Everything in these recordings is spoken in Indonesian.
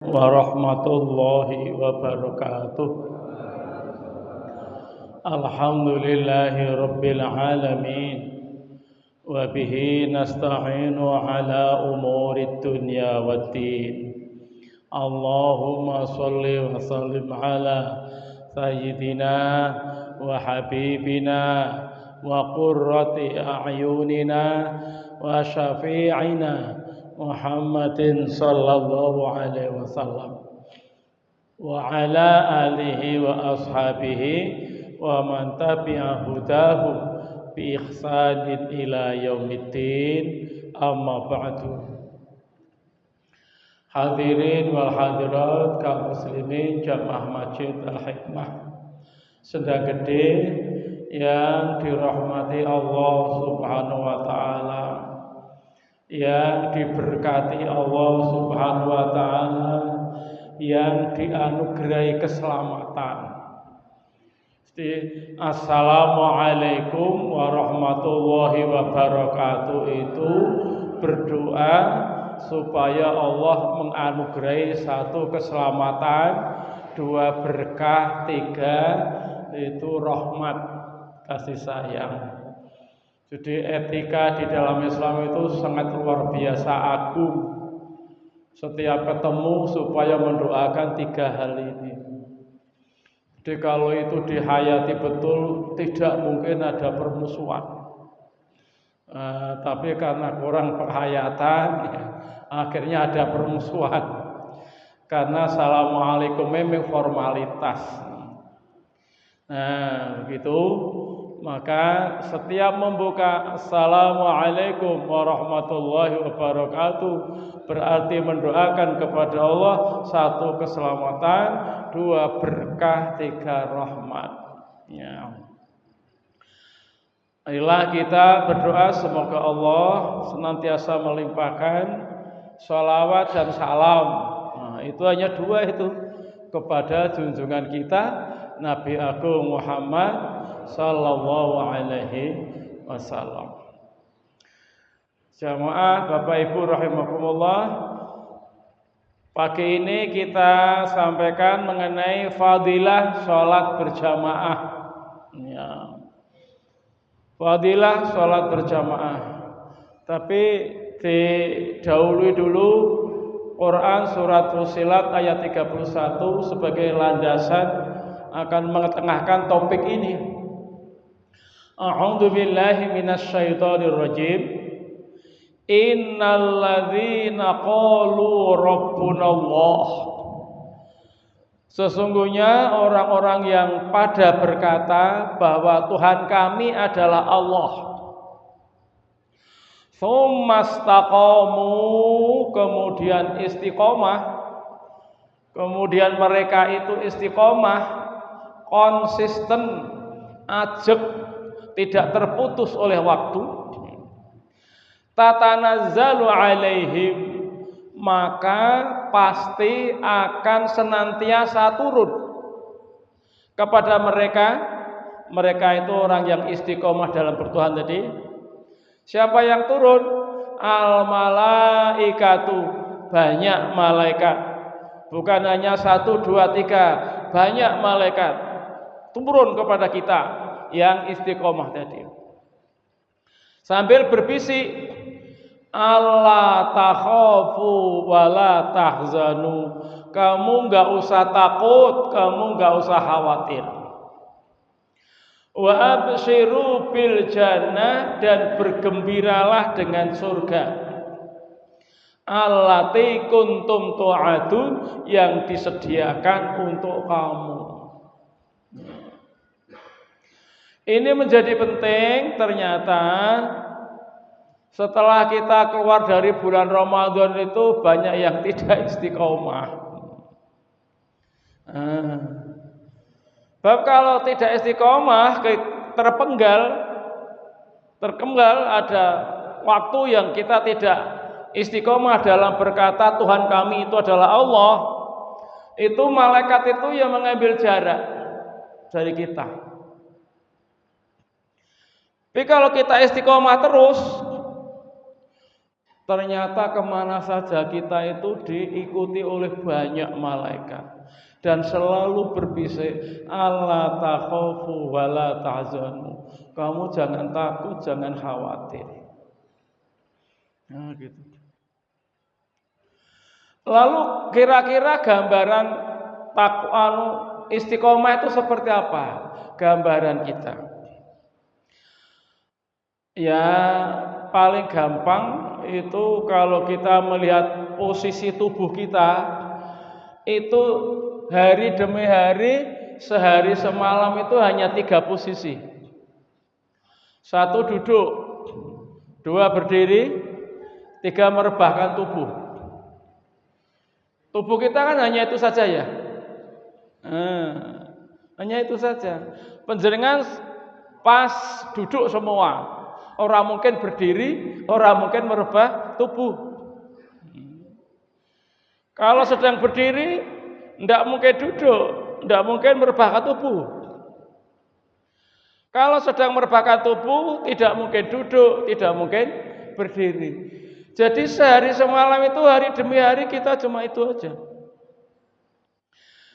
warahmatullahi wabarakatuh. Alhamdulillahi rabbil alamin. Wa bihi nasta'inu ala umuri dunya waddin. Allahumma salli wa sallim ala sayyidina wa habibina wa qurrati a'yunina wa syafi'ina Muhammadin sallallahu alaihi wasallam wa ala alihi wa ashabihi wa man tabi'a hudahum bi ihsanin ila yaumiddin, amma ba'du. Hadirin wal hadirat kaum muslimin jamaah Masjid Al-Hikmah Senda Gede yang dirahmati Allah Subhanahu wa taala, yang diberkati Allah Subhanahu wa taala, yang dianugerahi keselamatan. Assalamualaikum warahmatullahi wabarakatuh itu berdoa supaya Allah menganugerahi satu keselamatan, dua berkah, tiga itu rahmat, kasih sayang. Jadi etika di dalam Islam itu sangat luar biasa agung. Setiap ketemu supaya mendoakan tiga hal ini. Jadi kalau itu dihayati betul, tidak mungkin ada permusuhan. Tapi karena kurang penghayatan, akhirnya ada permusuhan. Karena assalamualaikum memang formalitas. Nah, begitu. Maka setiap membuka assalamualaikum warahmatullahi wabarakatuh berarti mendoakan kepada Allah satu keselamatan, dua berkah, tiga rahmat. Ya. Marilah kita berdoa semoga Allah senantiasa melimpahkan sholawat dan salam. Nah, itu hanya dua itu kepada junjungan kita Nabi Agung Muhammad sallallahu alaihi wasallam. Jamaah Bapak Ibu rahimakumullah, pagi ini kita sampaikan mengenai fadilah sholat berjamaah. Ya. Fadilah sholat berjamaah. Tapi didahului dulu Quran surat Fussilat ayat 31 sebagai landasan akan mengetengahkan topik ini. A'udzu billahi minasyaitonir rajim. Innal ladzina qalu rabbunallah. Sesungguhnya orang-orang yang pada berkata bahwa Tuhan kami adalah Allah. Tsumastaqamu, kemudian istiqomah. Kemudian mereka itu istiqomah, konsisten, ajeg, tidak terputus oleh waktu. Tatanazzalu alaihim, maka pasti akan senantiasa turun kepada mereka. Mereka itu orang yang istiqomah dalam bertuhan tadi. Siapa yang turun? Al malaikatu, banyak malaikat. Bukan hanya 1, 2, 3, banyak malaikat turun kepada kita yang istiqomah tadi. Sambil berbisik, Allah takhafu wala tahzanu, kamu enggak usah takut, kamu enggak usah khawatir. Wa abshiru bil jannah, dan bergembiralah dengan surga. Allati kuntum tu'adun, yang disediakan untuk kamu. Ini menjadi penting ternyata. Setelah kita keluar dari bulan Ramadan itu banyak yang tidak istiqomah. Bab kalau tidak istiqomah, terkenggal, ada waktu yang kita tidak istiqomah dalam berkata Tuhan kami itu adalah Allah. Itu malaikat itu yang mengambil jarak dari kita. Tapi kalau kita istiqomah terus, Ternyata kemana saja kita itu diikuti oleh banyak malaikat dan selalu berbisik, Allah takhafu wala tahzanu. Kamu jangan takut, jangan khawatir. Nah, gitu. Lalu kira-kira gambaran istiqomah itu seperti apa? Gambaran kita. Ya, paling gampang itu kalau kita melihat posisi tubuh kita itu hari demi hari, sehari semalam itu hanya 3 posisi. 1 duduk, 2 berdiri, 3 merebahkan tubuh. Tubuh kita kan hanya itu saja ya. Hanya itu saja. Penjenengan pas duduk semua. Orang mungkin berdiri, orang mungkin merebah tubuh. Kalau sedang berdiri, tidak mungkin duduk, tidak mungkin merebahkan tubuh. Kalau sedang merebahkan tubuh, tidak mungkin duduk, tidak mungkin berdiri. Jadi sehari semalam itu hari demi hari kita cuma itu aja.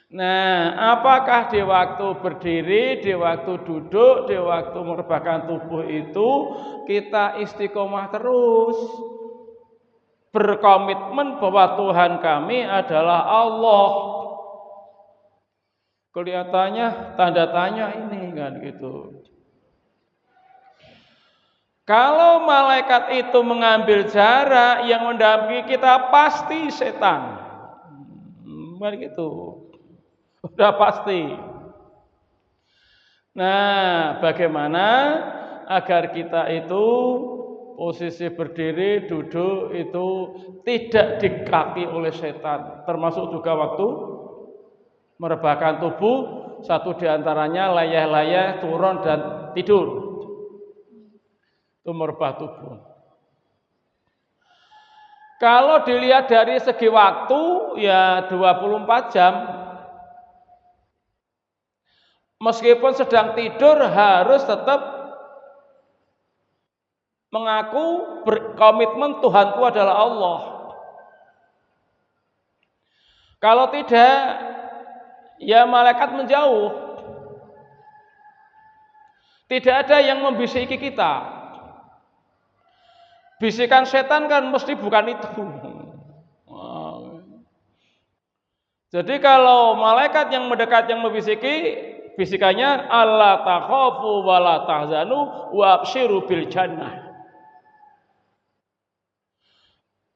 Nah, apakah di waktu berdiri, di waktu duduk, di waktu merebahkan tubuh itu kita istiqomah terus, berkomitmen bahwa Tuhan kami adalah Allah? Kelihatannya tanda tanya ini kan gitu. Kalau malaikat itu mengambil jarak, yang mendampingi kita pasti setan. Begitu. Sudah pasti. Nah, bagaimana agar kita itu posisi berdiri, duduk itu tidak dikaki oleh setan, termasuk juga waktu merebahkan tubuh, satu diantaranya layah-layah turun dan tidur, itu merebah tubuh. Kalau dilihat dari segi waktu ya 24 jam. Meskipun sedang tidur harus tetap mengaku berkomitmen Tuhanku adalah Allah. Kalau tidak, ya malaikat menjauh. Tidak ada yang membisiki kita. Bisikan setan kan mesti bukan itu. Jadi kalau malaikat yang mendekat yang membisiki, bisikannya Allah takhafu wala tahzanu wa absyiru bil jannah.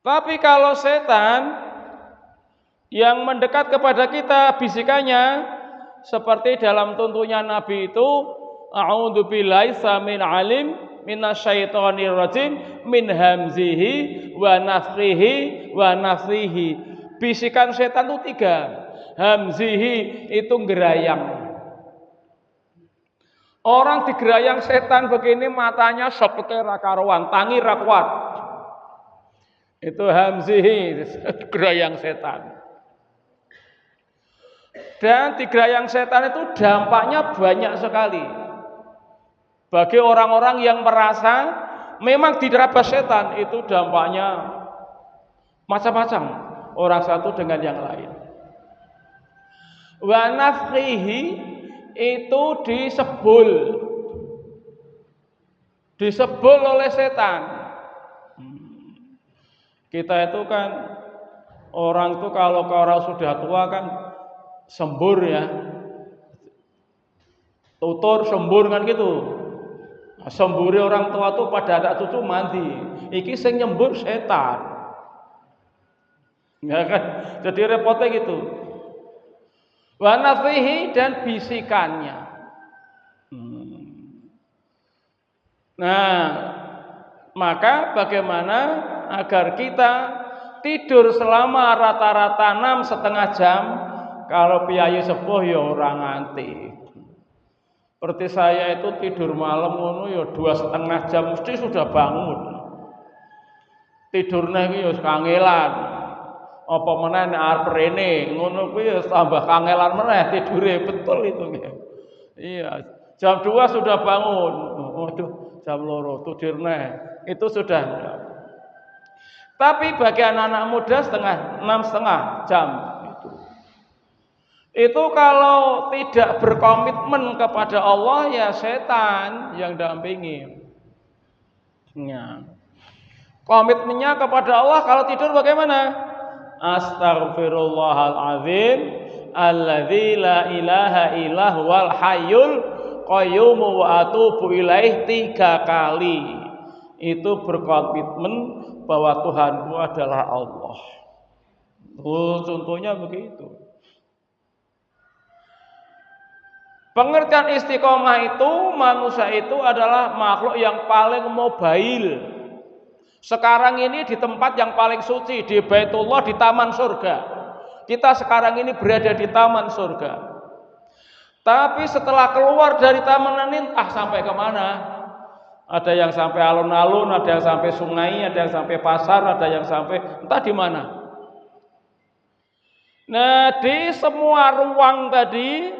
Tapi kalau setan yang mendekat kepada kita bisikannya seperti dalam tuntunan Nabi itu, a'udzu billahi samin alim minasyaitonir rajim min hamzihi wa nafthihi wa nafthihi. Bisikan setan itu 3. Hamzihi itu gerayang. Orang digerayang setan begini matanya sepeke ra karuan, tangi ra kuat. Itu hamzihi, gerayang setan. Dan digerayang setan itu dampaknya banyak sekali. Bagi orang-orang yang merasa memang diterabas setan, itu dampaknya macam-macam, orang satu dengan yang lain. Wa nafthihi itu disebul oleh setan. Kita itu kan orang itu kalau sudah tua kan sembur ya, tutur sembur kan gitu. Semburi orang tua tuh pada anak cucu mandi, iki sing nyembur setan, ya kan? Jadi repotnya gitu. Wa nafthihi dan bisikannya. Nah, maka bagaimana agar kita tidur selama rata-rata 6,5 jam? Kalau piyayi sepuh ya orang nganti. Seperti saya itu tidur malam ngono ya 2,5 jam mesti sudah bangun. Tidurnya iki ya kangelan. Apa meneh nek arep rene ngono kuwi ya tambah kangelan meneh tidure betul itu nggih. Iya, jam 2 sudah bangun. Waduh, jam 2 tidur neh. Itu sudah. Tapi bagi anak-anak muda 6,5 jam. Itu kalau tidak berkomitmen kepada Allah ya setan yang dampingi. Ya. Komitmennya kepada Allah kalau tidur bagaimana? Astaghfirullahaladzim alladzi la ilaha illa huwal hayyul qayyum wa atubu ilaih 3 kali. Itu berkomitmen bahwa Tuhanku adalah Allah. Contohnya begitu. Pengertian istiqomah itu, manusia itu adalah makhluk yang paling mobile. Sekarang ini di tempat yang paling suci, di Baitullah, di taman surga. Kita sekarang ini berada di taman surga. Tapi setelah keluar dari taman ini, sampai kemana? Ada yang sampai alun-alun, ada yang sampai sungai, ada yang sampai pasar, ada yang sampai entah di mana. Nah, di semua ruang tadi,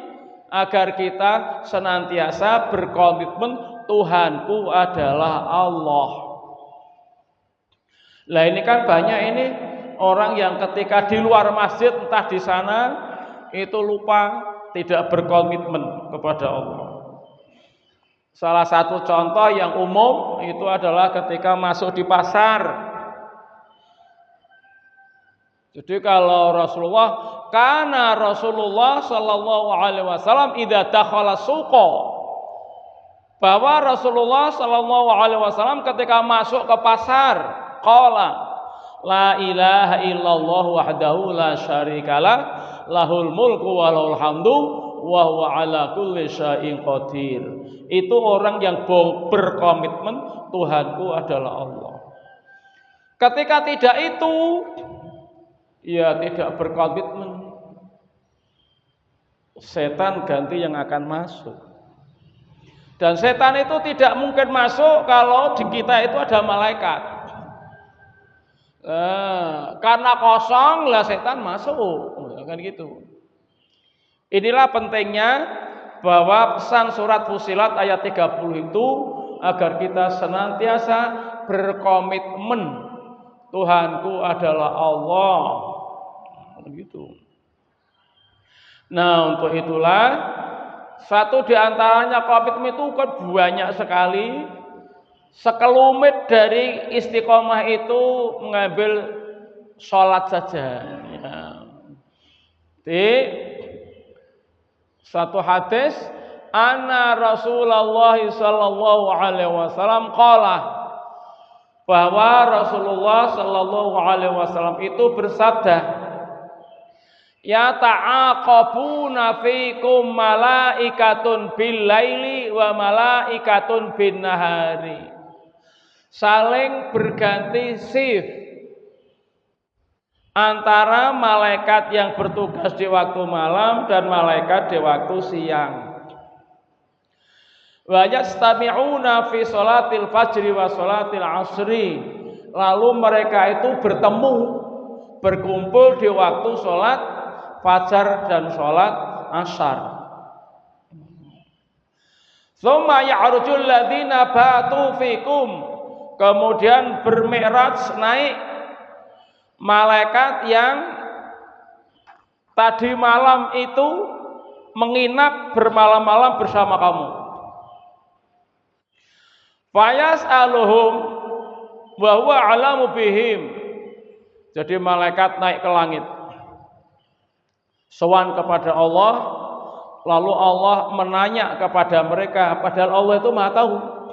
agar kita senantiasa berkomitmen Tuhanku adalah Allah. Lah ini kan banyak ini orang yang ketika di luar masjid entah di sana itu lupa tidak berkomitmen kepada Allah. Salah satu contoh yang umum itu adalah ketika masuk di pasar. Jadi kalau Rasulullah sallallahu alaihi wasallam idza dakhala suqa, bahwa Rasulullah sallallahu alaihi wasallam ketika masuk ke pasar qala la ilaha illallah wahdahu la syarikalah lahul mulku wa lahul hamdu wa huwa ala kulli syai'in qadir. Itu orang yang berkomitmen Tuhanku adalah Allah. Ketika tidak itu, ya tidak berkomitmen, setan ganti yang akan masuk. Dan setan itu tidak mungkin masuk kalau di kita itu ada malaikat. Karena kosong lah setan masuk, kan gitu. Inilah pentingnya bahwa pesan surat Fussilat ayat 30 itu agar kita senantiasa berkomitmen Tuhanku adalah Allah. Begitu. Nah, untuk itulah satu di antaranya komitmen itu kan banyak sekali. Sekelumit dari istiqomah itu mengambil sholat saja. Ya. Di satu hadis, anna Rasulullah sallallahu alaihi wasallam qala, bahwa Rasulullah sallallahu alaihi wasallam itu bersabda, ya ta'aqabuna fikum malaikatun bil laili wa malaikatun bin nahari. Saling berganti shift antara malaikat yang bertugas di waktu malam dan malaikat di waktu siang. Wa yastami'una fi sholatil fajri wa sholatil asri. Lalu mereka itu berkumpul di waktu sholat fajar dan sholat asar. Tsumma ya'rujul ladzina batu fikum. Kemudian bermi'raj, naik malaikat yang tadi malam itu menginap bermalam-malam bersama kamu. Fayas'aluhum wa huwa alamu bihim. Jadi malaikat naik ke langit, sowan kepada Allah, lalu Allah menanya kepada mereka, padahal Allah itu Maha tahu.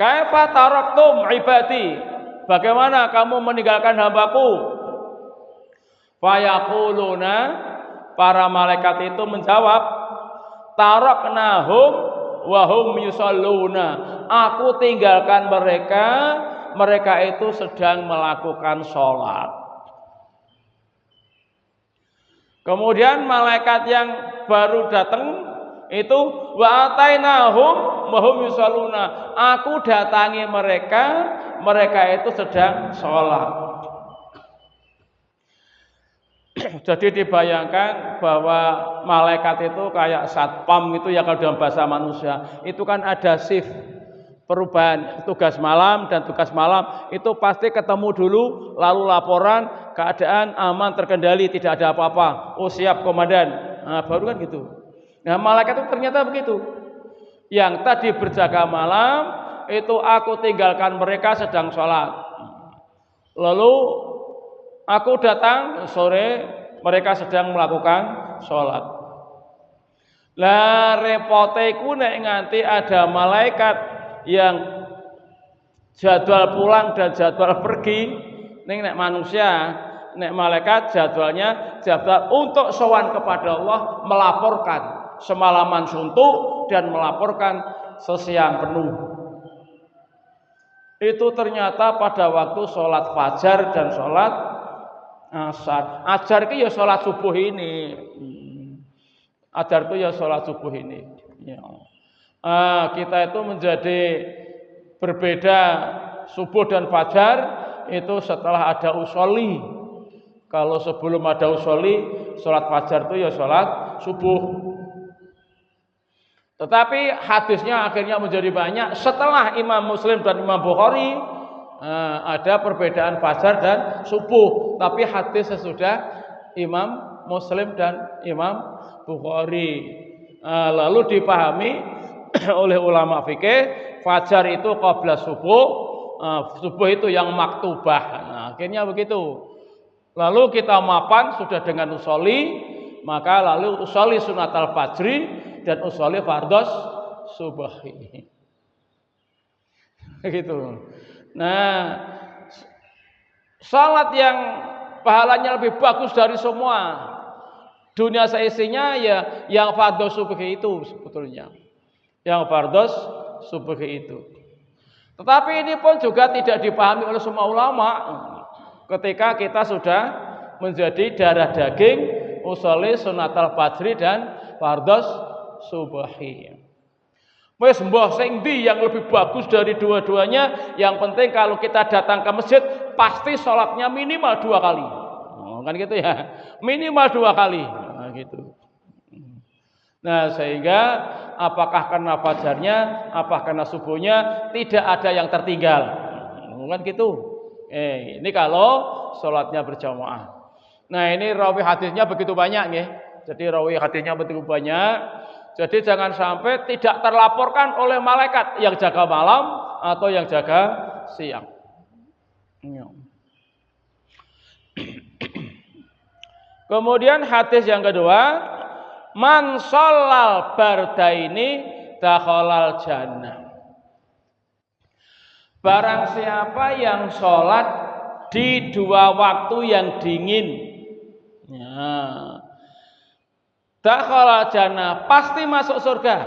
Kaifa taraktum ibadi? Bagaimana kamu meninggalkan hambaku? Fayaquluna, para malaikat itu menjawab, taraknahum wa hum yusalluna. Aku tinggalkan mereka, mereka itu sedang melakukan sholat. Kemudian malaikat yang baru datang itu wa atainahum wa hum yusalluna. Aku datangi mereka, mereka itu sedang sholat. Jadi dibayangkan bahwa malaikat itu kayak satpam itu ya kalau dalam bahasa manusia. Itu kan ada shift. perubahan tugas malam dan tugas malam itu pasti ketemu dulu, lalu laporan keadaan aman, terkendali, tidak ada apa-apa. Oh siap komandan. Nah, baru kan gitu. Nah malaikat itu ternyata begitu. Yang tadi berjaga malam itu aku tinggalkan mereka sedang sholat. Lalu aku datang sore, mereka sedang melakukan sholat. Lah repoteku nek nganti ada malaikat yang jadwal pulang dan jadwal pergi. Ning nek manusia, nek malaikat jadwalnya jadwal untuk sowan kepada Allah, melaporkan semalaman suntuk dan melaporkan sesiang penuh. Itu ternyata pada waktu sholat fajar dan sholat asar. Ajar itu ya sholat subuh ini. Ajar itu ya sholat subuh ini. Ya. Kita itu menjadi berbeda subuh dan fajar itu setelah ada usolli. Kalau sebelum ada usolli, sholat fajar itu ya sholat subuh. Tetapi hadisnya akhirnya menjadi banyak setelah Imam Muslim dan Imam Bukhari ada perbedaan fajar dan subuh. Tapi hadis sesudah Imam Muslim dan Imam Bukhari. Lalu dipahami oleh ulama fikih, fajar itu qabla subuh, subuh itu yang maktubah. Nah, akhirnya begitu. Lalu kita mapan sudah dengan usolli, maka lalu usolli sunatal fajri dan usolli fardhos subuhi. Gitu. Nah, salat yang pahalanya lebih bagus dari semua dunia seisinya ya yang fardhos subuhi itu sebetulnya. Yang fardhos subuhi itu. Tetapi ini pun juga tidak dipahami oleh semua ulama. Ketika kita sudah menjadi darah daging usolli sunatal fajri dan fardhos subuhi. Wes mbah sing ndi yang lebih bagus dari dua-duanya, yang penting kalau kita datang ke masjid pasti sholatnya minimal 2 kali. Kan gitu ya. Minimal 2 kali. Nah, gitu. Nah, sehingga apakah karena fajarnya, apakah karena subuhnya tidak ada yang tertinggal. Kan gitu. Ini kalau sholatnya berjamaah. Nah, ini rawi hadisnya begitu banyak nggih. Jadi rawi hadisnya begitu banyak. Jadi jangan sampai tidak terlaporkan oleh malaikat yang jaga malam atau yang jaga siang. Kemudian hadis yang kedua, man shallal bardaini dakhalal jannah. Barang siapa yang sholat di 2 waktu yang dingin, ya, dakhala jannah, pasti masuk surga.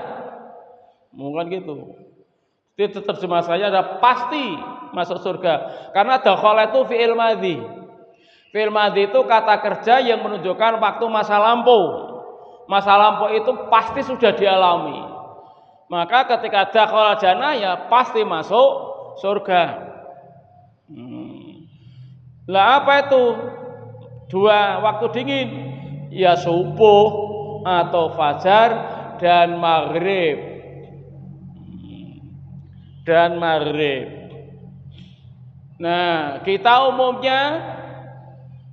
Mungkin gitu. Itu terjemah saya ada pasti masuk surga. Karena dakhala itu fi'il madhi. Fi'il madhi itu kata kerja yang menunjukkan waktu masa lampau. Masa lampau itu pasti sudah dialami. Maka ketika dakhala jannah ya pasti masuk surga. Lah apa itu? 2 waktu dingin. Ya subuh atau fajar dan maghrib. Dan maghrib. Nah, kita umumnya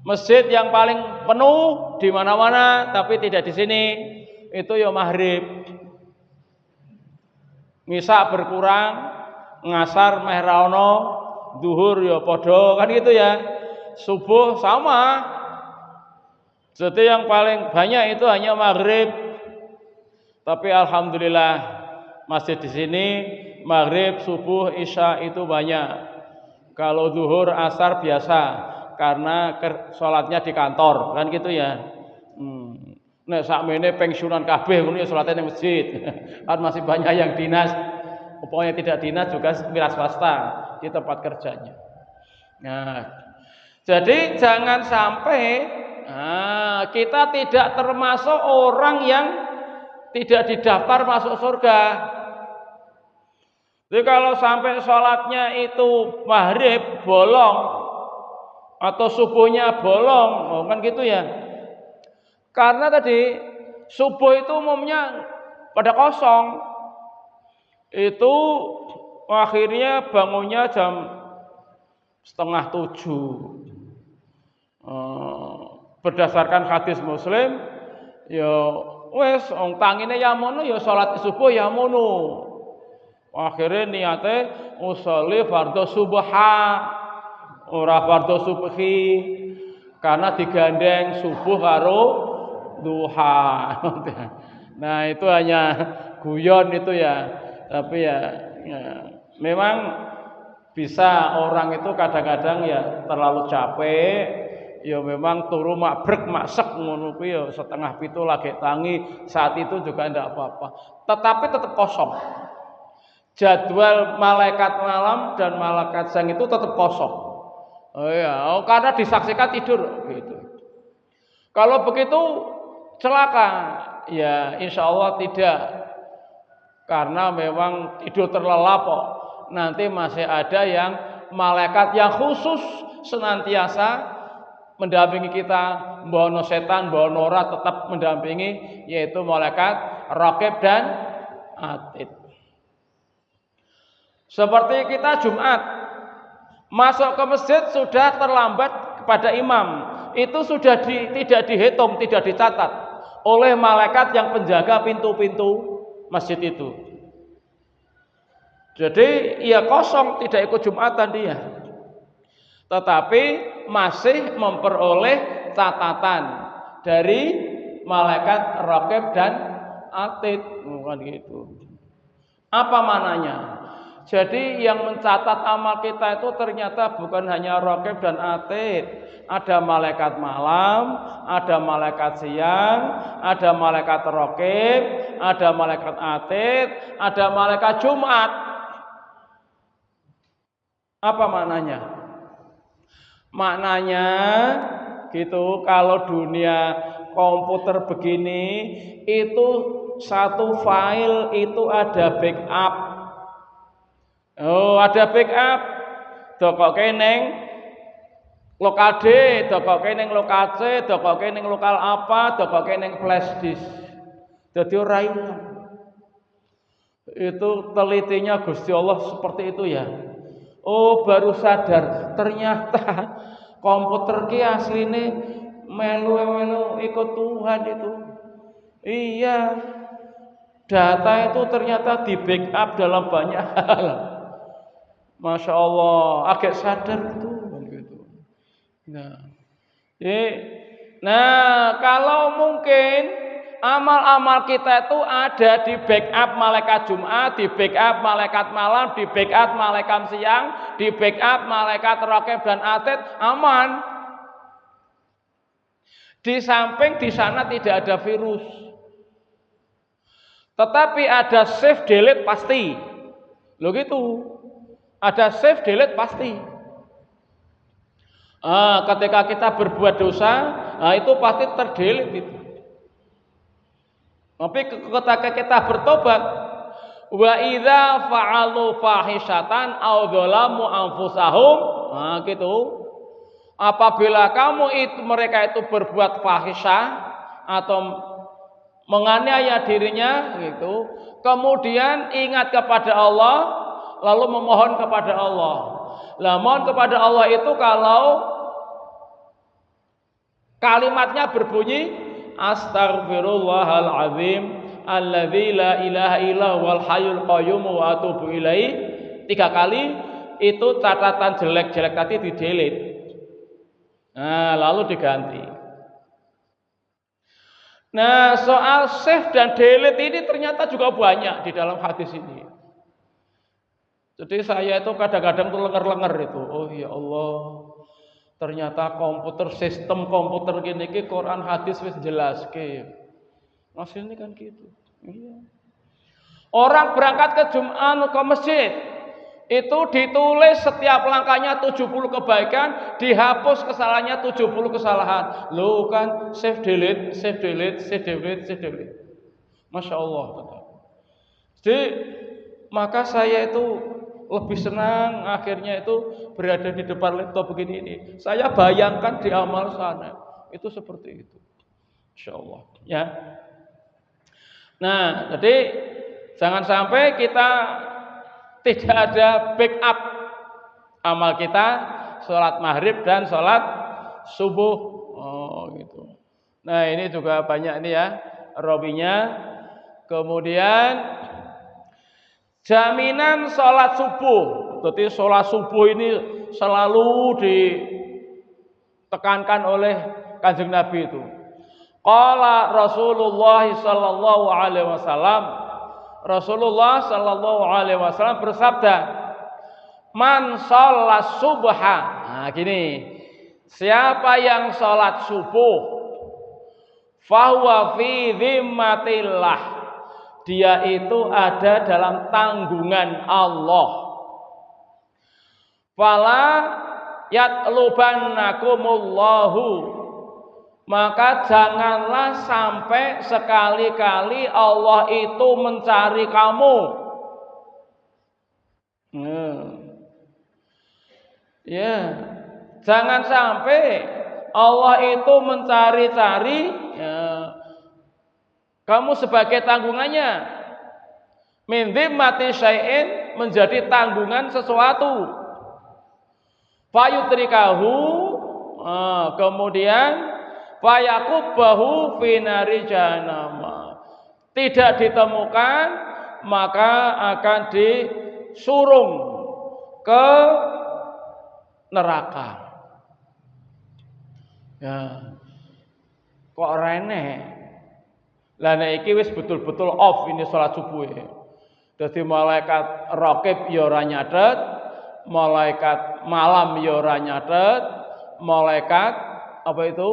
masjid yang paling penuh di mana-mana, tapi tidak di sini. Itu ya maghrib. Ngisa berkurang, ngasar meh ra ono, zuhur ya padha, kan gitu ya. Subuh sama. Jadi yang paling banyak itu hanya maghrib. Tapi alhamdulillah masjid di sini maghrib, subuh, isya itu banyak. Kalau zuhur, asar biasa karena sholatnya di kantor, kan gitu ya. Nek sakmene pensiunan kabeh ngono ya sholatnya di masjid. Kan masih banyak yang dinas. Pokoknya tidak dinas juga wira swasta di tempat kerjanya. Nah, jadi jangan sampai kita tidak termasuk orang yang tidak didaftar masuk surga. Jadi kalau sampai sholatnya itu maghrib bolong atau subuhnya bolong, kan gitu ya. Karena tadi subuh itu umumnya pada kosong. Itu akhirnya bangunnya jam 6:30. Berdasarkan hadis Muslim, ya wes wong tangine ya mono ya salat subuh ya mono. Akhirnya niate usolli fardhu subha ora fardhu subhi karena digandeng subuh karo duha. Nah, itu hanya guyon itu ya. Tapi ya memang bisa orang itu kadang-kadang ya terlalu capek, ya memang turu mabrek maksek ngono kuwi ya setengah pitu lagi tangi, saat itu juga ndak apa-apa. Tetapi tetap kosong. Jadwal malaikat malam dan malaikat siang itu tetap kosong. Karena disaksikan tidur gitu. Kalau begitu celaka, ya insya Allah tidak. Karena memang tidur terlelap kok. Nanti masih ada yang malaikat yang khusus senantiasa mendampingi kita, mbono setan, mbono ora tetap mendampingi, yaitu malaikat raqib dan atid. Seperti kita Jumat masuk ke masjid sudah terlambat kepada imam, itu sudah tidak dihitung, tidak dicatat oleh malaikat yang penjaga pintu-pintu masjid itu. Jadi ia kosong, tidak ikut Jumatan dia, tetapi masih memperoleh catatan dari malaikat raqib dan atid, bukan gitu. Apa mananya? Jadi yang mencatat amal kita itu ternyata bukan hanya raqib dan atid. Ada malaikat malam, ada malaikat siang, ada malaikat raqib, ada malaikat atid, ada malaikat Jumat. Apa maknanya? Maknanya gitu, kalau dunia komputer begini itu satu file itu ada backup. Ada backup. Dokoke ning lokal D, dokoke ning lokal C, dokoke ning lokal apa, dokoke ning flash disk. Dadi ora ilang. Itu telitinya Gusti Allah seperti itu ya. Baru sadar ternyata komputer ki asline melu-melu ikut Tuhan itu. Iya. Data itu ternyata di backup dalam banyak hal. Masya Allah, agak sadar itu gitu. Nah, kalau mungkin amal-amal kita itu ada di backup malaikat Jumat, di backup malaikat malam, di backup malaikat siang, di backup malaikat raqib dan atid, aman. Di samping di sana tidak ada virus, tetapi ada save delete pasti. Loh gitu. Ada save delete pasti. Ketika kita berbuat dosa, itu pasti terdelete itu. Tapi ketika kita bertobat, wa idza fa'alu fahisatan aw dzalamu anfusahum, gitu. Apabila mereka itu berbuat fahisyah atau menganiaya dirinya gitu, kemudian ingat kepada Allah, lalu memohon kepada Allah. Mohon kepada Allah itu kalau kalimatnya berbunyi astaghfirullahal azim alladzi la ilaha illa huwal hayyul qayyum wa atubu ilaih. 3 kali itu catatan jelek-jelek tadi di-delete. Lalu diganti. Nah, soal save dan delete ini ternyata juga banyak di dalam hadis ini. Jadi saya itu kadang-kadang tuh lenger-lenger itu. Oh ya Allah, ternyata sistem komputer gini Quran hadis wis jelas ke. Mas ini kan gitu. Iya. Orang berangkat ke Jumat ke masjid, itu ditulis setiap langkahnya 70 kebaikan, dihapus kesalahannya 70 kesalahan. Loh kan save delete, save delete, save delete, save delete. Masya Allah. Jadi maka saya itu lebih senang akhirnya itu berada di depan laptop begini ini. Saya bayangkan di amal sana itu seperti itu. Insya Allah ya. Nah, jadi jangan sampai kita tidak ada backup amal kita sholat maghrib dan sholat subuh. Oh gitu. Nah ini juga banyak ini ya rawinya. Kemudian jaminan sholat subuh. Jadi sholat subuh ini selalu ditekankan oleh Kanjeng Nabi itu. Qala Rasulullah sallallahu alaihi wasallam, Rasulullah sallallahu alaihi wasallam bersabda, "Man sholat subha." Nah, gini. Siapa yang sholat subuh, fahuwa fi dhimmatillah. Dia itu ada dalam tanggungan Allah. Fala yatlubannakumullahu. Maka janganlah sampai sekali-kali Allah itu mencari kamu. Ya, jangan sampai Allah itu mencari-cari kamu sebagai tanggungannya. Min dhimmati syai'in, menjadi tanggungan sesuatu. Fayutrikahu, kemudian fayakubahu fi nari jahannam. Tidak ditemukan, maka akan disurung ke neraka. Ya. Kok rene? Lah nek iki wis betul-betul off ini salat subuh. Dadi malaikat raqib ya ora nyatet, malaikat malam ya ora nyatet, malaikat apa itu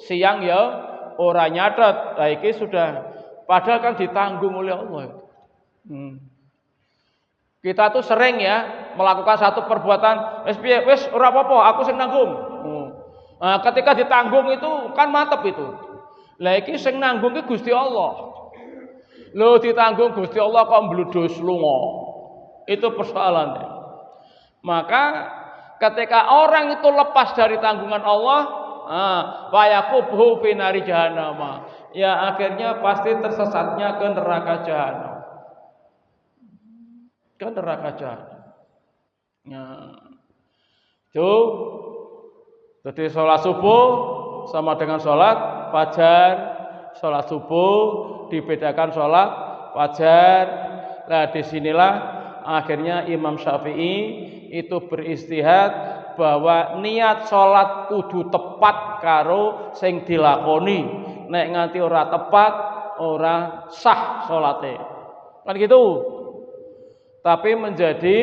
siang ya ora nyatet. Lah iki sudah padahal kan ditanggung oleh Allah. Kita tuh sering ya melakukan satu perbuatan, wis ora apa-apa, aku sing nanggung. Nah, ketika ditanggung itu kan mantep itu. Lah iki sing nanggung ki Gusti Allah. Lho ditanggung Gusti Allah kok mbludus lunga. Itu persoalannya. Maka ketika orang itu lepas dari tanggungan Allah, wa yakubhu fi nari jahannam. Ya akhirnya pasti tersesatnya ke neraka jahanam. Ke neraka jahanam. Ya. Tuh. Jadi sholat subuh sama dengan sholat fajar. Sholat subuh dibedakan sholat fajar. Nah disinilah akhirnya Imam Syafi'i itu beristihad bahwa niat sholat kudu tepat karo sing dilakoni. Nek nganti ora tepat ora sah sholatnya. Kan gitu. Tapi menjadi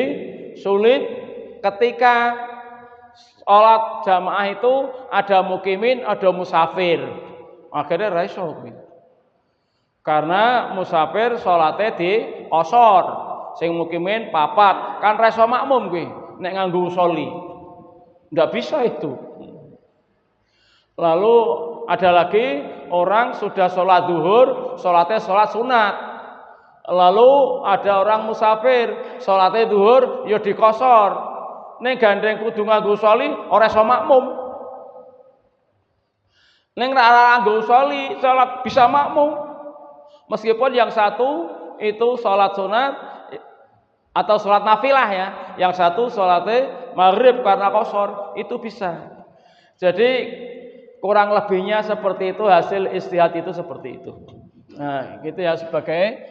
sulit ketika sholat jamaah itu ada mukimin, ada musafir. Akhirnya ra iso kuwi. Karena musafir sholatnya di qasar, sing mukimin papat, kan ra iso makmum kuwi nek nganggo soli. Ndak bisa itu. Lalu ada lagi orang sudah sholat zuhur, sholatnya sholat sunat. Lalu ada orang musafir, sholatnya zuhur, ya di qasar. Nek gandeng kudu nganggo soli, ora iso makmum. Nek ora nganggo soli, sholat bisa makmum. Meskipun yang satu itu sholat sunat atau sholat nafilah ya, yang satu sholatnya maghrib karena qasar, itu bisa. Jadi kurang lebihnya seperti itu, hasil istihad itu seperti itu. Nah, gitu ya sebagai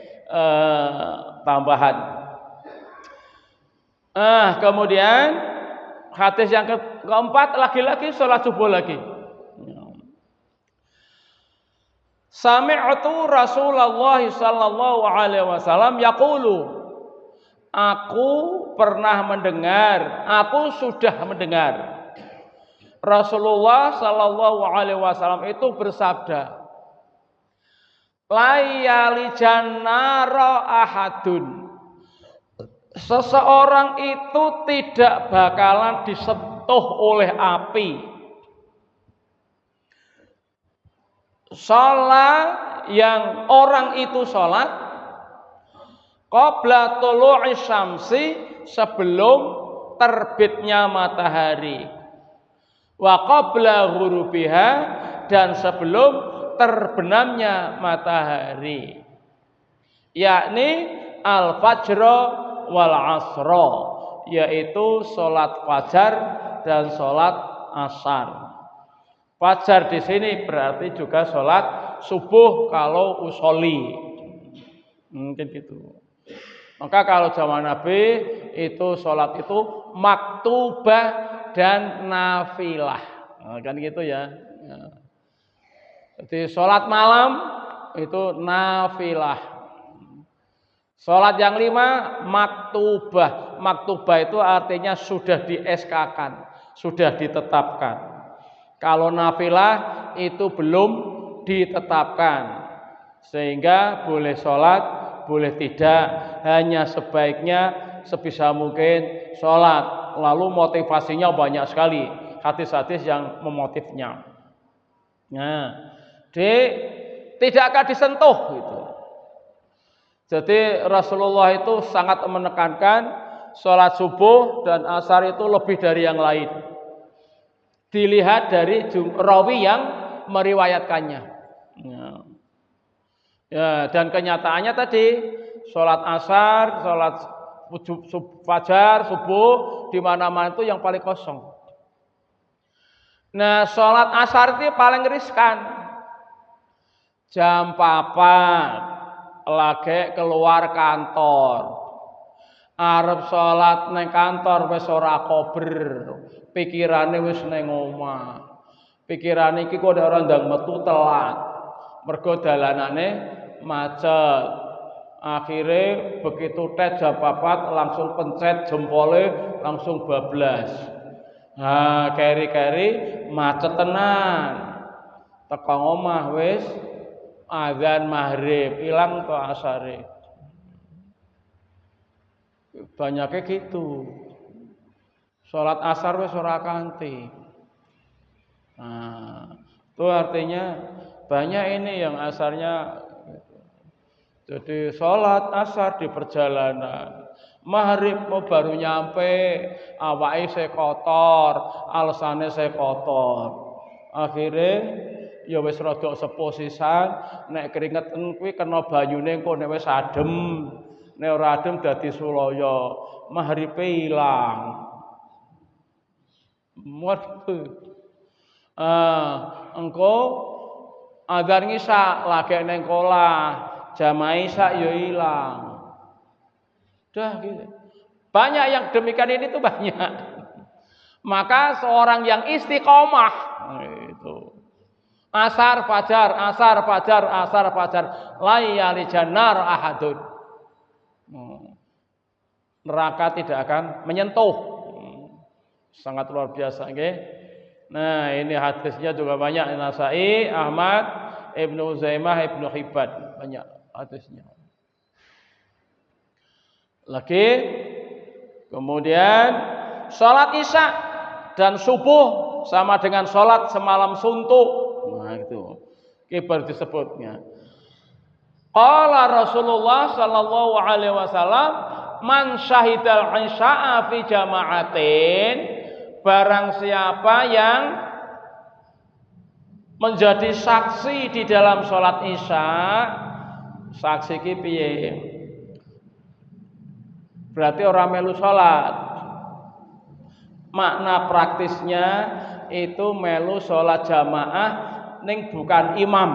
tambahan. Kemudian hadis yang keempat lagi-lagi sholat subuh lagi. Sami'tu Rasulullah sallallahu alaihi wasallam yaqulu. Aku pernah mendengar, aku sudah mendengar Rasulullah sallallahu alaihi wasallam itu bersabda, la yalijannara ahadun. Seseorang itu tidak bakalan disentuh oleh api. Salat yang orang itu salat qabla tulu'i syamsi, sebelum terbitnya matahari. Wa qabla ghurubiha, dan sebelum terbenamnya matahari. Yakni al-fajr wal asra, yaitu sholat fajar dan sholat asar. Fajar di sini berarti juga sholat subuh kalau usoli, mungkin gitu. Maka kalau zaman Nabi itu sholat itu maktubah dan nafilah, kan gitu ya. Jadi sholat malam itu nafilah. Sholat yang 5 maktubah. Maktubah itu artinya sudah di SK-kan, sudah ditetapkan. Kalau nafilah itu belum ditetapkan, sehingga boleh sholat, boleh tidak, hanya sebaiknya sebisa mungkin sholat. Lalu motivasinya banyak sekali, hadis-hadis yang memotifnya. Nah, tidak akan disentuh gitu. Jadi Rasulullah itu sangat menekankan sholat subuh dan asar itu lebih dari yang lain. Dilihat dari rawi yang meriwayatkannya. Ya, dan kenyataannya tadi sholat asar, sholat fajar, subuh di mana-mana itu yang paling kosong. Nah, sholat asar itu paling riskan. Jam 4 lagi keluar kantor. Arep sholat neng kantor wis ora kober, pikirane wis neng omah. Pikirane iki kok ora ndang metu telat. Mergo dalanane macet. Akhirnya begitu tes jam 4 langsung pencet jempolnya langsung bablas. Nah, keri-keri macet tenan. Teko omah wis azan maghrib, ilang to asare. Banyaknya gitu. Sholat asar wis ora kanthi. Nah, itu artinya banyak ini yang asarnya gitu. Jadi sholat asar di perjalanan, maghrib mau baru nyampe, awake saya kotor, alasane saya kotor. Akhirnya ya wis rada sepuh sisan, nek keringetan kuwi kena banyune engko nek wis adem. Nek ora adem dadi sulaya, maghribe ilang. Engko adzan ngisa lagi neng kolah, jamaah isya ya ilang. Dah gitu. Banyak yang demikian ini tuh banyak. Maka seorang yang istiqomah itu asar fajar, asar fajar, asar fajar, la yali jannar ahadun. Neraka tidak akan menyentuh. Sangat luar biasa, okay? Nah, ini hadisnya juga banyak, Nasai, Ahmad, Ibnu Uzaimah, Ibnu Hibban, banyak hadisnya. Lagi kemudian sholat isya dan subuh sama dengan sholat semalam suntuk. Nah, itu kibar disebutnya. Qala Rasulullah sallallahu alaihi wasallam, man syahidal isya'a fi jama'atin, barang siapa yang menjadi saksi di dalam sholat isya. Saksi ki piye? Berarti orang melu sholat. Makna praktisnya itu melu sholat jamaah ning bukan imam.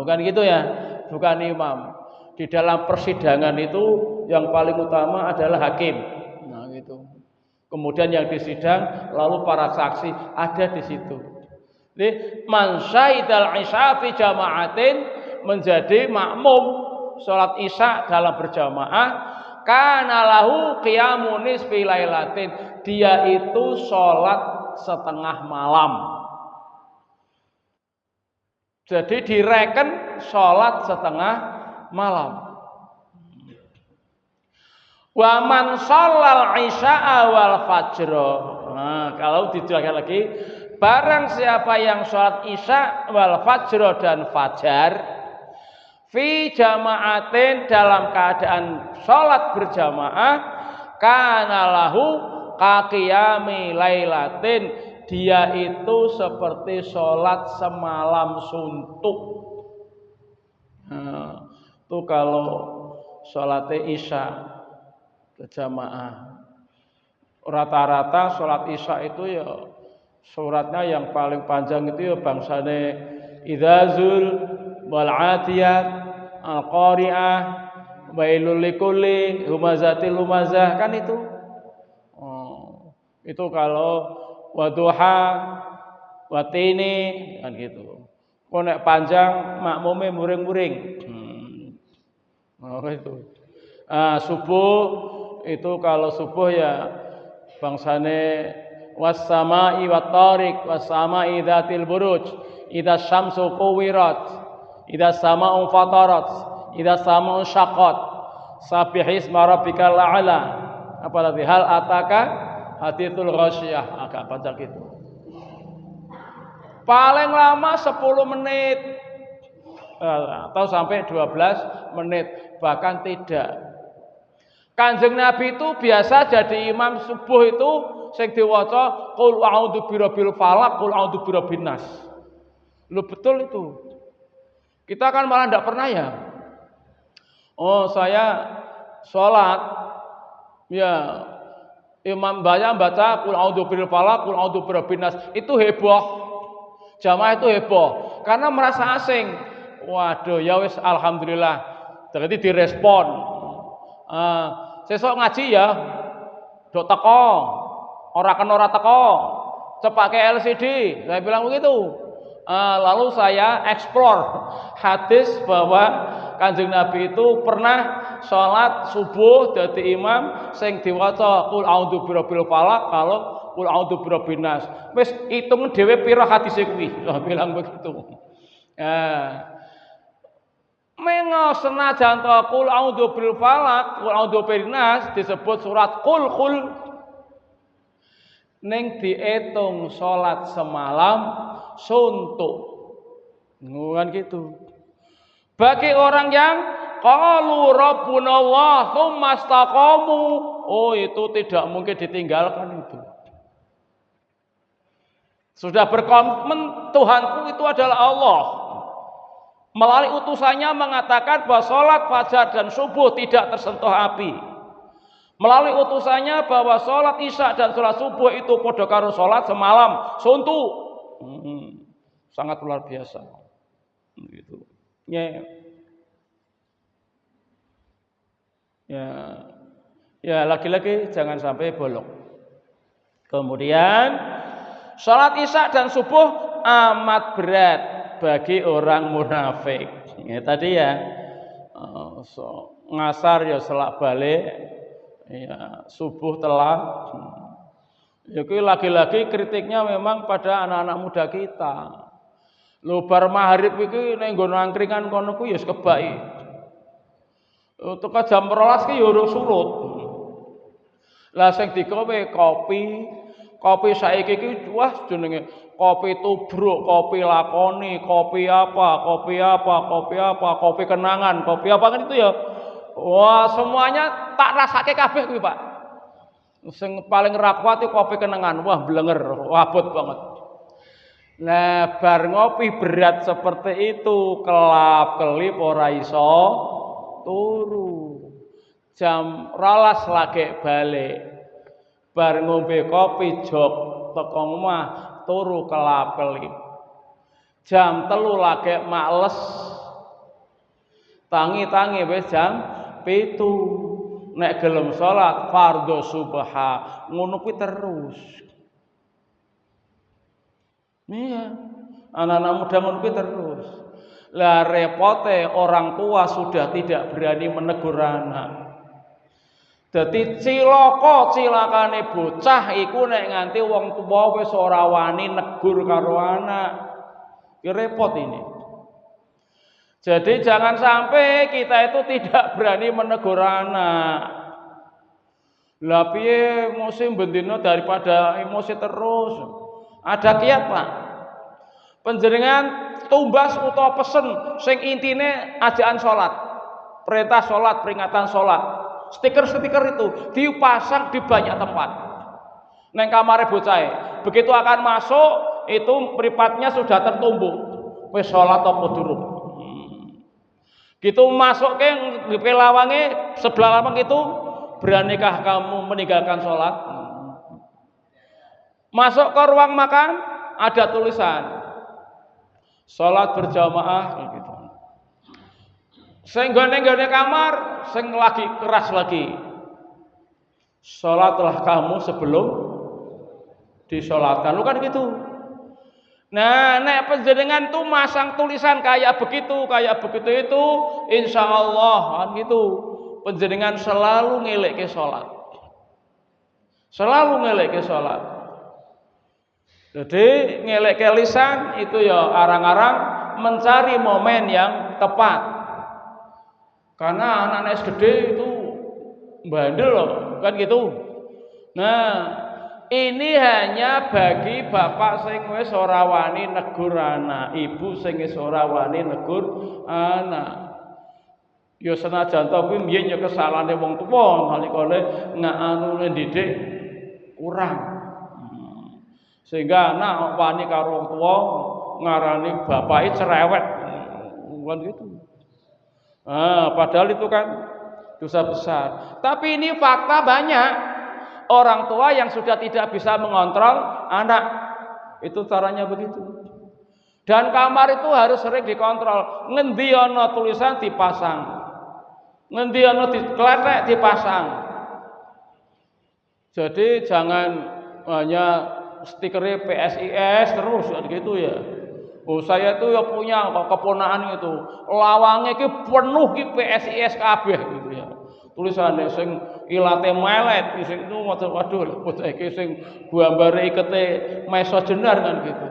Bukan gitu ya, bukan imam. Di dalam persidangan itu yang paling utama adalah hakim. Nah, gitu. Kemudian yang disidang lalu para saksi ada di situ. Jadi man syahidal isya fi jama'atin, menjadi makmum salat isya dalam berjamaah, kana lahu qiyamun nisfi lailatin, dia itu salat setengah malam. Jadi direken salat setengah malam. Wa man shallal isya'a wal fajr. Nah, kalau dijelaskan lagi, barang siapa yang sholat isya wal fajr dan fajar fi jama'atin, dalam keadaan sholat berjamaah, kana lahu kaqiyami lailatin, dia itu seperti sholat semalam suntuk. Nah, itu kalau sholat isya. berjamaah. Rata-rata sholat isya itu ya suratnya yang paling panjang itu ya bangsane idzazul wal adiyat al qari'ah wailul likulli humazatil lumazah, kan itu. Itu kalau waduha watini kan gitu. Kok nek panjang makmume muring-muring. Itu. Subuh itu kalau subuh ya bangsane was-sama'i wat-tariq was-sama'i dzatil buruj idza syamsu kuwirat idza sama'u fatarat idza sama'u syaqqat sabbihisma rabbikal a'la. Apalagi hal ataka hadithul ghasyiyah, agak panjang itu. Paling lama 10 menit atau sampai 12 menit, bahkan tidak. Kanjeng Nabi itu biasa jadi imam subuh itu sing diwaca qul a'udzu birabbil falaq qul a'udzu birabbin nas. Lu betul itu. Kita kan malah tidak pernah ya. Saya sholat ya imam baca qul a'udzu birabbil falaq qul a'udzu birabbin nas, itu heboh. Jamaah itu heboh karena merasa asing. Waduh, ya wis alhamdulillah. Jadi direspon. Sesok ngaji ya, dok teko, ora teko, cepak ke LCD. Saya bilang begitu. Lalu saya explore hadis bahwa Kanjeng Nabi itu pernah sholat subuh dadi imam sing diwaca qul a'udzu birabbil falaq kalau qul a'udzu birabbin nas. Wis hitung dhewe pira hadise kuwi. Saya bilang begitu. Mengo senajan to qul a'udzu bil falaq qul a'udzu bin nas disebut surat qul ning diitung salat semalam suntuk. Ngono gitu. Bagi orang yang qalu rabbuna Allah tsumma istaqamu, itu tidak mungkin ditinggalkan itu. Sudah berkomitmen Tuhanku itu adalah Allah. Melalui utusannya mengatakan bahwa sholat fajar dan subuh tidak tersentuh api. Melalui utusannya bahwa sholat isya dan sholat subuh itu padha karo sholat semalam suntuk. Sangat luar biasa. Gitu. Ya lagi-lagi jangan sampai bolong. Kemudian sholat isya dan subuh amat berat bagi orang munafik. Ya, tadi ya ngasar ya selak balik, ya subuh telat. Ya lagi-lagi kritiknya memang pada anak-anak muda kita. Lho bar maghrib iki ning nggon angkringan kono ku ya wis kebaki. Teko jam 12 ki ya urung surut. Lah sing digawe kopi saiki ki wah jenenge kopi tubruk, kopi lakoni, kopi kenangan, kopi apa kan itu ya. Wah, semuanya tak rasake kabeh kuwi, Pak. Sing paling ra kuat itu kopi kenangan. Wah, blenger, wabot banget. Nah, bar ngopi berat seperti itu, kelap-kelip ora iso turu. Jam 12 lagi balik. Bar ngombe kopi jog teko omah turu kelap-kelip. Jam 3 lagi males. Tangi-tangi wis jam 7. Nek gelem salat fardhu subha, ngono kuwi terus. Iya, anak-anak muda ngono kuwi terus. Lah repote orang tua sudah tidak berani menegur anak. Dadi cilakane bocah iku nek nganti wong tuwa wis ora wani negur karo anak. Ki repot ini. Jadi jangan sampai kita itu tidak berani menegur anak. Lah piye musim bendina daripada emosi terus. Ada kiat, Pak. Panjenengan tumbas utawa pesen sing intine ajaan salat. Perintah salat, peringatan salat. Stiker-stiker itu dipasang di banyak tempat. Neng kamare bocah. Begitu akan masuk, itu mripatnya sudah tertumbuk. Wis salat apa durung? Gitu masuk ke lawange sebelah lawang itu Beranikah kamu meninggalkan sholat? Masuk ke ruang makan, ada tulisan sholat berjamaah gitu. Sing gone kamar, sing lagi keras lagi. Sholatlah kamu sebelum disolatkan. Lu kan gitu. Nah, nek panjenengan tuh masang tulisan kayak begitu itu, insya Allah kan gitu. Panjenengan selalu ngelekke sholat. Selalu ngelekke sholat. Jadi ngelekke lisan itu ya arang-arang mencari momen yang tepat. Karena anak-anak gede itu bandel loh, kan gitu. Nah, ini hanya bagi bapak sing wis ora wani negur anak, ibu sing wis ora wani negur anak. Ya senajan to kuwi mbiyen ya kesalahane wong tuwa nalikane nganu ndidik kurang. Sehingga anak wani karo wong tuwa ngarani bapake cerewet. Kan gitu. Padahal itu kan dosa besar. Tapi ini fakta banyak orang tua yang sudah tidak bisa mengontrol anak. Itu caranya begitu. Dan kamar itu harus sering dikontrol. Ngendi ana tulisan dipasang. Ngendi ana dikletek dipasang. Jadi jangan hanya stikernya PSIS terus gitu ya. Oh saya tuh ya punya keponaan itu lawangnya itu penuh ki PSIS kabeh gitu ya. Tulisannya sing ilate melet sing itu waduh bocah iki sing gambare ikete meso jenar kan gitu.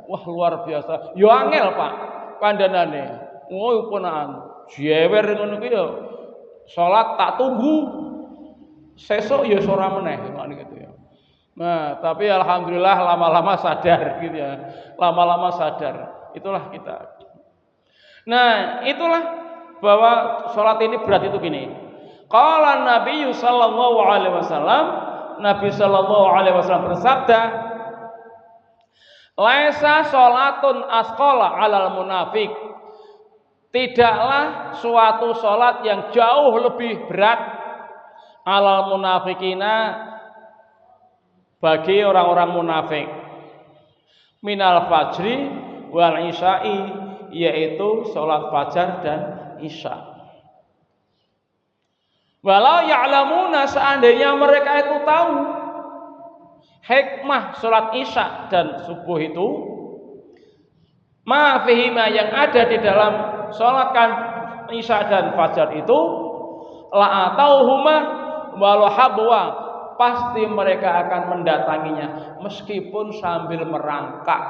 Wah luar biasa. Yo angel Pak kandhanane. Oh ponaan jewer ngono ki ya. Salat tak tunggu sesuk ya ora meneh gitu ya. Nah, tapi alhamdulillah lama-lama sadar gitu ya. Lama-lama sadar. Itulah kita. Nah, itulah bahwa sholat ini berat itu gini. Qala Nabi sallallahu alaihi wasallam, Nabi sallallahu alaihi wasallam bersabda, "Laisa sholatun asqala 'alal munafik." Tidaklah suatu sholat yang jauh lebih berat 'alal munafikina bagi orang-orang munafik minal fajri wal isya'i, yaitu sholat fajar dan isya. Walau ya'lamuna, seandainya mereka itu tahu hikmah sholat isya dan subuh itu, ma fihima, yang ada di dalam sholatkan isya dan fajar itu, la atauhuma walau habwa, pasti mereka akan mendatanginya meskipun sambil merangkak.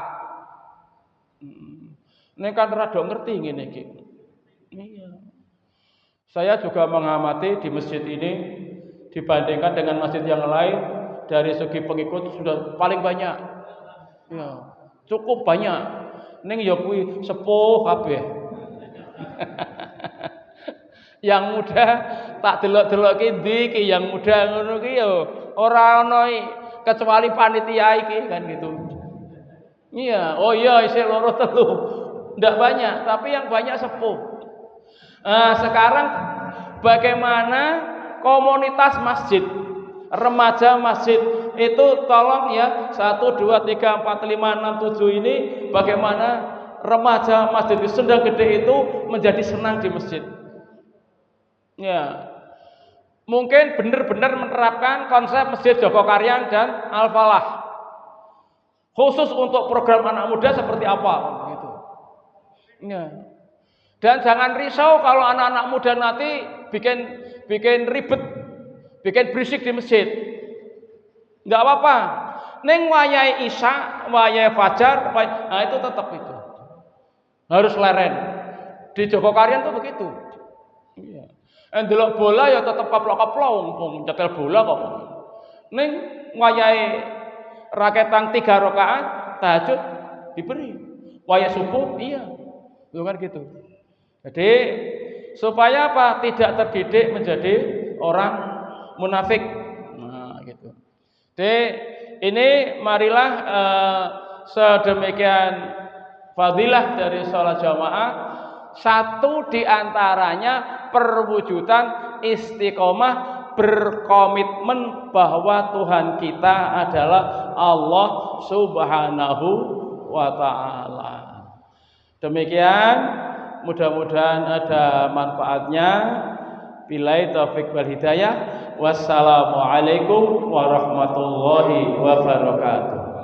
Ini kan rada ngerti ngene iki. Iya. Saya juga mengamati di masjid ini dibandingkan dengan masjid yang lain dari segi pengikut sudah paling banyak. Ya, cukup banyak. Ning ya kuwi sepuh kabeh. Yang muda tak delok-delokke ndi iki yang muda ngono ki ya ora ana kecuali panitia iki kan gitu. Iya, oh iya isih loro telu. Ndak banyak, tapi yang banyak sepuh. Sekarang bagaimana komunitas masjid, remaja masjid itu tolong ya 1 2 3 4 5 6 7 ini bagaimana remaja masjid di Sendang Gede itu menjadi senang di masjid. Ya, mungkin benar-benar menerapkan konsep Masjid Jogokaryan dan Al-Falah. Khusus untuk program anak muda seperti apa gitu. Ya. Dan jangan risau kalau anak-anak muda nanti bikin ribet, bikin berisik di masjid. Enggak apa-apa. Ning wayahe isya, wayahe fajar, nah itu tetap itu. Harus leren. Di Jogokaryan tuh begitu. Iya. Ndelok bola ya tetep keplok-keplok wong nyetel bola kok. Ning wayahe raketang 3 rakaat tahajud diberi. Wayah subuh iya. Itu kan gitu. Jadi supaya apa? Tidak terdidik menjadi orang munafik. Nah, gitu. Jadi ini marilah sedemikian fadilah dari sholat jamaah. Satu di antaranya perwujudan istiqomah berkomitmen bahwa Tuhan kita adalah Allah Subhanahu wa ta'ala. Demikian, mudah-mudahan ada manfaatnya. Billahi taufik wal hidayah. Wassalamualaikum warahmatullahi wabarakatuh.